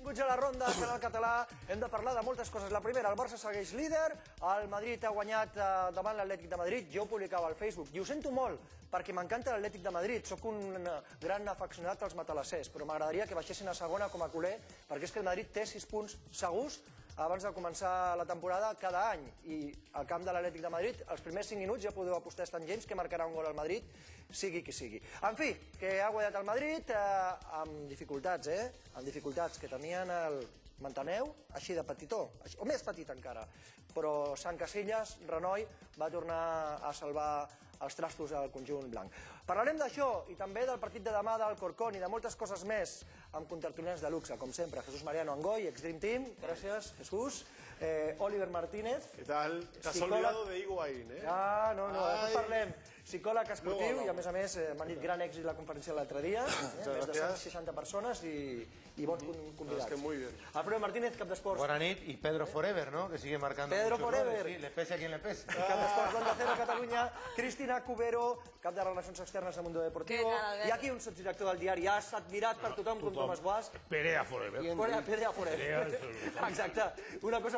Benvinguts a la ronda del Canal Català. Hem de parlar de moltes coses. La primera, el Barça segueix líder, el Madrid ha guanyat davant l'Atlètic de Madrid. Jo ho publicava al Facebook i ho sento molt, perquè m'encanta l'Atlètic de Madrid. Soc un gran afeccionat als matalassers, però m'agradaria que baixessin a segona com a culer, perquè és que el Madrid té 6 punts segurs abans de començar la temporada cada any. I al camp de l'Atlètic de Madrid, els primers 5 minuts ja podeu apostar a Stan James, que marcarà un gol al Madrid, sigui qui sigui. En fi, que ha guanyat el Madrid amb dificultats, amb dificultats que tenien el Mantaneu, així de petitó, o més petit encara, però Sant Casillas, Renoi, va tornar a salvar els trastos al conjunt blanc. Parlarem d'això i també del partit de demà del Corcón i de moltes coses més amb contertulians de luxe, com sempre. Jesús Mariano Angoy, ex-Dream Team, gràcies, Jesús. Oliver Martínez. ¿Qué tal? Te has olvidado de Higuaín, ¿eh? Ah, no, després parlem. Psicòleg esportiu i, a més, m'han dit gran èxit la conferència de l'altre dia. Més de 160 persones i bons convidats. Es que muy bien. Alfredo Martínez, cap d'esports. Buena nit, y Pedro Forever, ¿no? Que sigue marcando Pedro muchos Forever. goles. Sí, le pese a quien le pese. Cap d'esports d'Onda Cero Catalunya, Cristina Cubero, cap de Relacions Externes de Mundo Deportivo, i aquí un sotsdirector del diari, ha estat mirat per tothom, com Tomàs Guas. Perea Forever. Perea Forever. Exacte. Una cosa